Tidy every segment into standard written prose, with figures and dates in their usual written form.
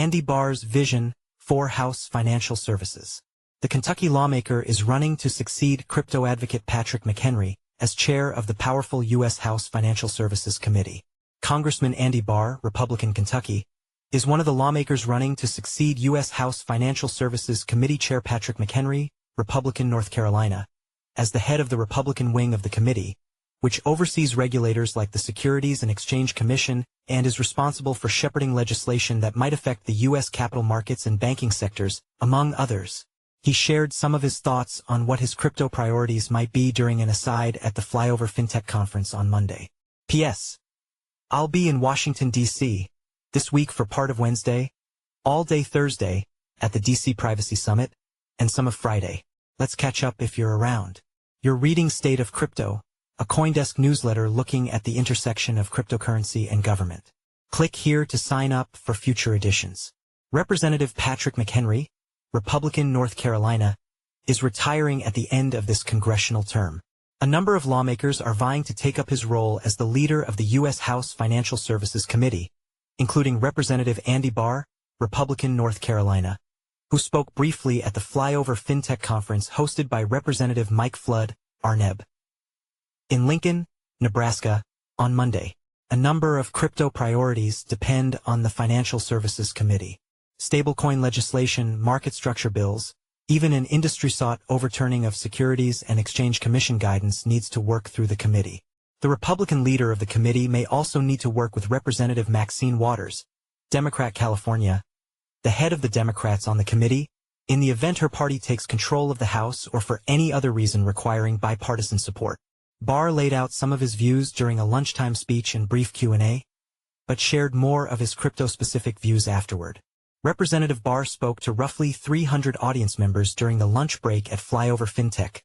Andy Barr's vision for House financial services. The Kentucky lawmaker is running to succeed crypto advocate Patrick McHenry as chair of the powerful U.S. House Financial Services Committee. Congressman Andy Barr, Republican Kentucky, is one of the lawmakers running to succeed U.S. House Financial Services Committee Chair Patrick McHenry, Republican North Carolina, as the head of the Republican wing of the committee, which oversees regulators like the Securities and Exchange Commission and is responsible for shepherding legislation that might affect the U.S. capital markets and banking sectors, among others. He shared some of his thoughts on what his crypto priorities might be during an aside at the Flyover Fintech conference on Monday. P.S. I'll be in Washington, D.C. this week for part of Wednesday, all day Thursday, at the D.C. Privacy Summit, and some of Friday. Let's catch up if you're around. You're reading State of Crypto, a CoinDesk newsletter looking at the intersection of cryptocurrency and government. Click here to sign up for future editions. Representative Patrick McHenry, Republican North Carolina, is retiring at the end of this congressional term. A number of lawmakers are vying to take up his role as the leader of the U.S. House Financial Services Committee, including Representative Andy Barr, Republican North Carolina, who spoke briefly at the Flyover Fintech conference hosted by Representative Mike Flood, R-N.C. in Lincoln, Nebraska, on Monday. A number of crypto priorities depend on the Financial Services Committee. Stablecoin legislation, market structure bills, even an industry-sought overturning of Securities and Exchange Commission guidance needs to work through the committee. The Republican leader of the committee may also need to work with Representative Maxine Waters, Democrat California, the head of the Democrats on the committee, in the event her party takes control of the House or for any other reason requiring bipartisan support. Barr laid out some of his views during a lunchtime speech and brief Q&A, but shared more of his crypto-specific views afterward. Representative Barr spoke to roughly 300 audience members during the lunch break at Flyover Fintech,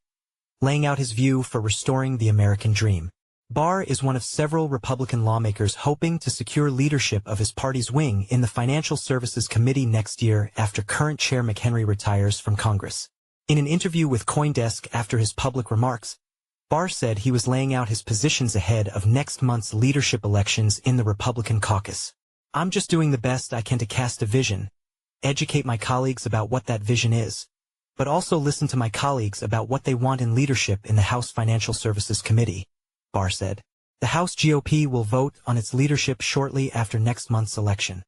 laying out his view for restoring the American dream. Barr is one of several Republican lawmakers hoping to secure leadership of his party's wing in the Financial Services Committee next year after current Chair McHenry retires from Congress. In an interview with CoinDesk after his public remarks, Barr said he was laying out his positions ahead of next month's leadership elections in the Republican caucus. I'm just doing the best I can to cast a vision, educate my colleagues about what that vision is, but also listen to my colleagues about what they want in leadership in the House Financial Services Committee, Barr said. The House GOP will vote on its leadership shortly after next month's election,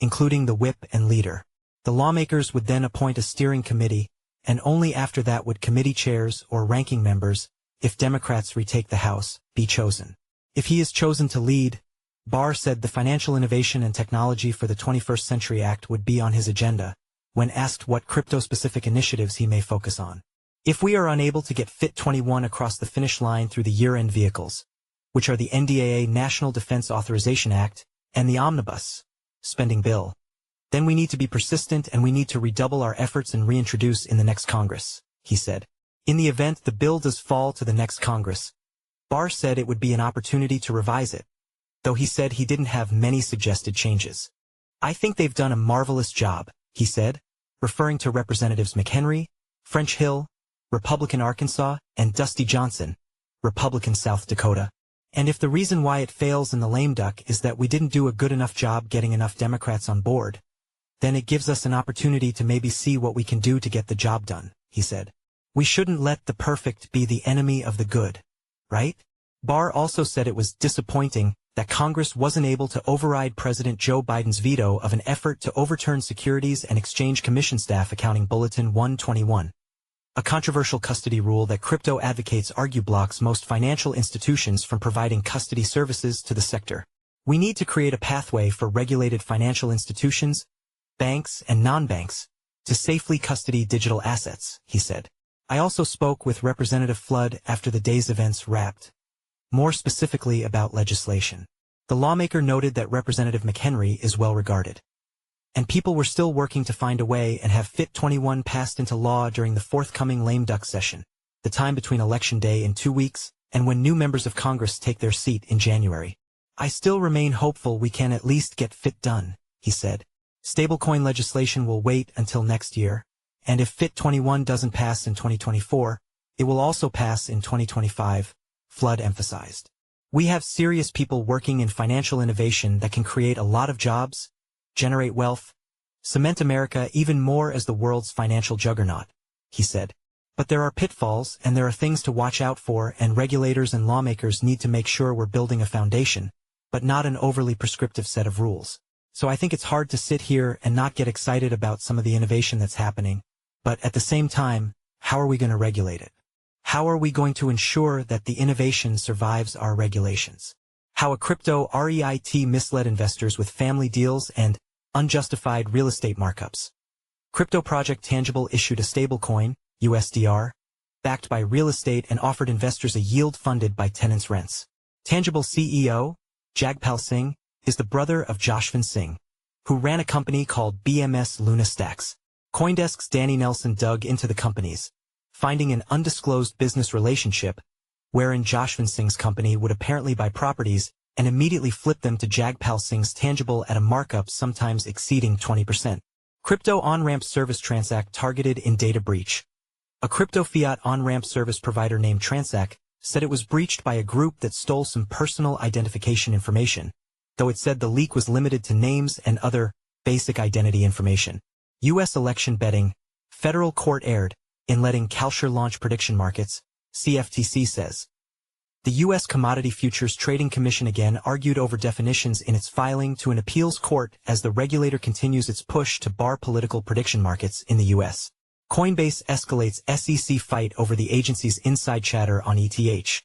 including the whip and leader. The lawmakers would then appoint a steering committee, and only after that would committee chairs or ranking members, if Democrats retake the House, be chosen. If he is chosen to lead, Barr said the Financial Innovation and Technology for the 21st Century Act would be on his agenda, when asked what crypto-specific initiatives he may focus on. If we are unable to get FIT 21 across the finish line through the year-end vehicles, which are the NDAA National Defense Authorization Act and the Omnibus spending bill, then we need to be persistent and we need to redouble our efforts and reintroduce in the next Congress, he said. In the event the bill does fall to the next Congress, Barr said it would be an opportunity to revise it, though he said he didn't have many suggested changes. I think they've done a marvelous job, he said, referring to Representatives McHenry, French Hill, Republican Arkansas, and Dusty Johnson, Republican South Dakota. And if the reason why it fails in the lame duck is that we didn't do a good enough job getting enough Democrats on board, then it gives us an opportunity to maybe see what we can do to get the job done, he said. We shouldn't let the perfect be the enemy of the good, right? Barr also said it was disappointing that Congress wasn't able to override President Joe Biden's veto of an effort to overturn Securities and Exchange Commission Staff Accounting Bulletin 121, a controversial custody rule that crypto advocates argue blocks most financial institutions from providing custody services to the sector. We need to create a pathway for regulated financial institutions, banks, and non-banks to safely custody digital assets, he said. I also spoke with Representative Flood after the day's events wrapped, more specifically about legislation. The lawmaker noted that Representative McHenry is well regarded, and people were still working to find a way and have FIT 21 passed into law during the forthcoming lame duck session, the time between Election Day in 2 weeks and when new members of Congress take their seat in January. I still remain hopeful we can at least get FIT done, he said. Stablecoin legislation will wait until next year, and if FIT 21 doesn't pass in 2024, it will also pass in 2025, Flood emphasized. We have serious people working in financial innovation that can create a lot of jobs, generate wealth, cement America even more as the world's financial juggernaut, he said. But there are pitfalls and there are things to watch out for, and regulators and lawmakers need to make sure we're building a foundation, but not an overly prescriptive set of rules. So I think it's hard to sit here and not get excited about some of the innovation that's happening, but at the same time, how are we going to regulate it? How are we going to ensure that the innovation survives our regulations? How a crypto REIT misled investors with family deals and unjustified real estate markups. Crypto project Tangible issued a stablecoin, USDR, backed by real estate and offered investors a yield funded by tenants' rents. Tangible CEO, Jagpal Singh, is the brother of Joshvan Singh, who ran a company called BMS Luna Stacks. CoinDesk's Danny Nelson dug into the companies, finding an undisclosed business relationship wherein Joshvan Singh's company would apparently buy properties and immediately flip them to Jagpal Singh's Tangible at a markup sometimes exceeding 20%. Crypto on-ramp service Transact targeted in data breach. A crypto fiat on-ramp service provider named Transact said it was breached by a group that stole some personal identification information, though it said the leak was limited to names and other basic identity information. U.S. election betting, federal court erred in letting Kalshire launch prediction markets, CFTC says. The U.S. Commodity Futures Trading Commission again argued over definitions in its filing to an appeals court as the regulator continues its push to bar political prediction markets in the U.S. Coinbase escalates SEC fight over the agency's inside chatter on ETH.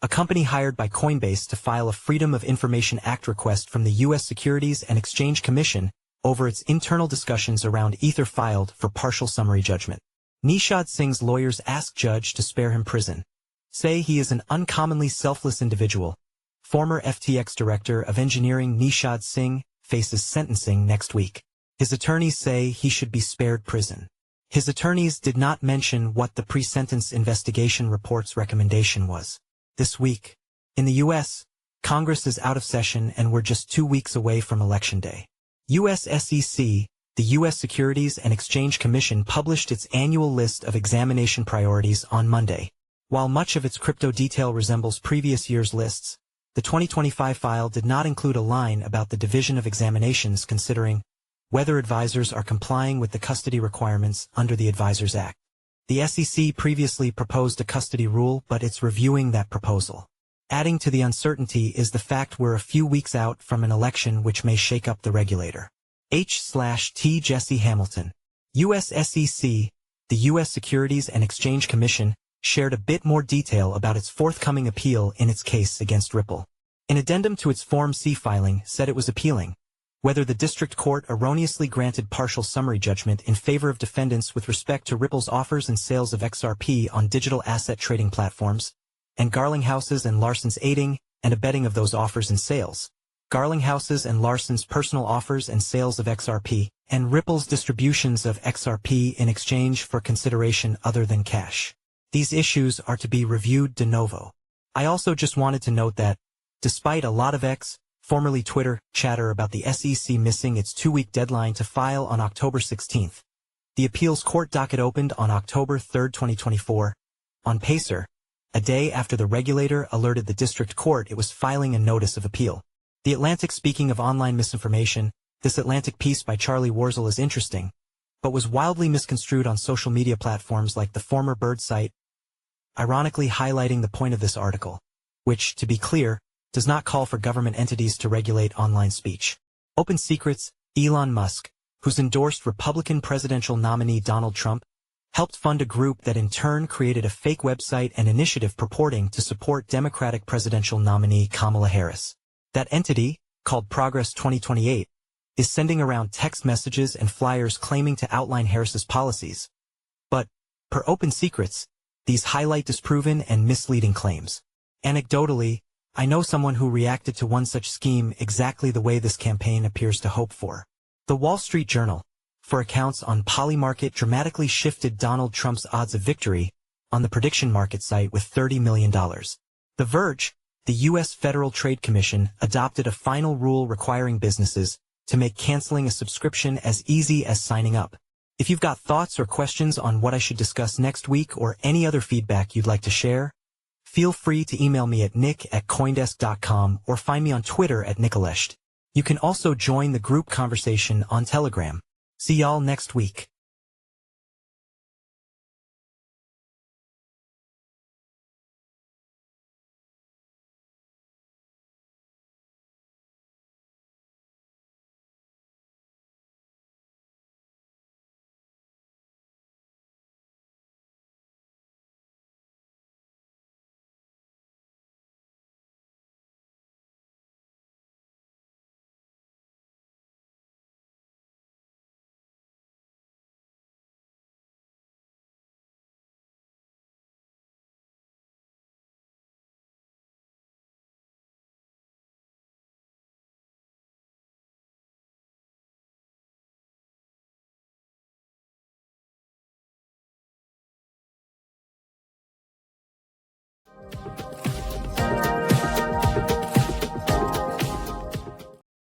A company hired by Coinbase to file a Freedom of Information Act request from the U.S. Securities and Exchange Commission over its internal discussions around Ether filed for partial summary judgment. Nishad Singh's lawyers ask judge to spare him prison. Say he is an uncommonly selfless individual. Former FTX director of engineering Nishad Singh faces sentencing next week. His attorneys say he should be spared prison. His attorneys did not mention what the pre-sentence investigation report's recommendation was. This week, in the U.S., Congress is out of session and we're just 2 weeks away from Election Day. U.S. SEC, the U.S. Securities and Exchange Commission published its annual list of examination priorities on Monday. While much of its crypto detail resembles previous year's lists, the 2025 file did not include a line about the division of examinations considering whether advisors are complying with the custody requirements under the Advisors Act. The SEC previously proposed a custody rule, but it's reviewing that proposal. Adding to the uncertainty is the fact we're a few weeks out from an election which may shake up the regulator. H/T Jesse Hamilton. U.S. SEC, the U.S. Securities and Exchange Commission, shared a bit more detail about its forthcoming appeal in its case against Ripple. An addendum to its Form C filing said it was appealing whether the district court erroneously granted partial summary judgment in favor of defendants with respect to Ripple's offers and sales of XRP on digital asset trading platforms, and Garlinghouse's and Larson's aiding and abetting of those offers and sales, Garlinghouse's and Larson's personal offers and sales of XRP, and Ripple's distributions of XRP in exchange for consideration other than cash. These issues are to be reviewed de novo. I also just wanted to note that, despite a lot of formerly Twitter, chatter about the SEC missing its 2-week deadline to file on October 16th, the appeals court docket opened on October 3, 2024, on Pacer, a day after the regulator alerted the district court it was filing a notice of appeal. The Atlantic. Speaking of online misinformation, this Atlantic piece by Charlie Warzel is interesting, but was wildly misconstrued on social media platforms like the former Bird site, ironically highlighting the point of this article, which, to be clear, does not call for government entities to regulate online speech. Open secrets, Elon Musk, who's endorsed Republican presidential nominee Donald Trump, helped fund a group that in turn created a fake website and initiative purporting to support Democratic presidential nominee Kamala Harris. That entity, called Progress 2028, is sending around text messages and flyers claiming to outline Harris's policies. But, per Open Secrets, these highlight disproven and misleading claims. Anecdotally, I know someone who reacted to one such scheme exactly the way this campaign appears to hope for. The Wall Street Journal, for accounts on Polymarket, dramatically shifted Donald Trump's odds of victory on the prediction market site with $30 million. The Verge, the U.S. Federal Trade Commission, adopted a final rule requiring businesses to make canceling a subscription as easy as signing up. If you've got thoughts or questions on what I should discuss next week or any other feedback you'd like to share, feel free to email me at nick@coindesk.com or find me on Twitter @Nicolesht. You can also join the group conversation on Telegram. See y'all next week.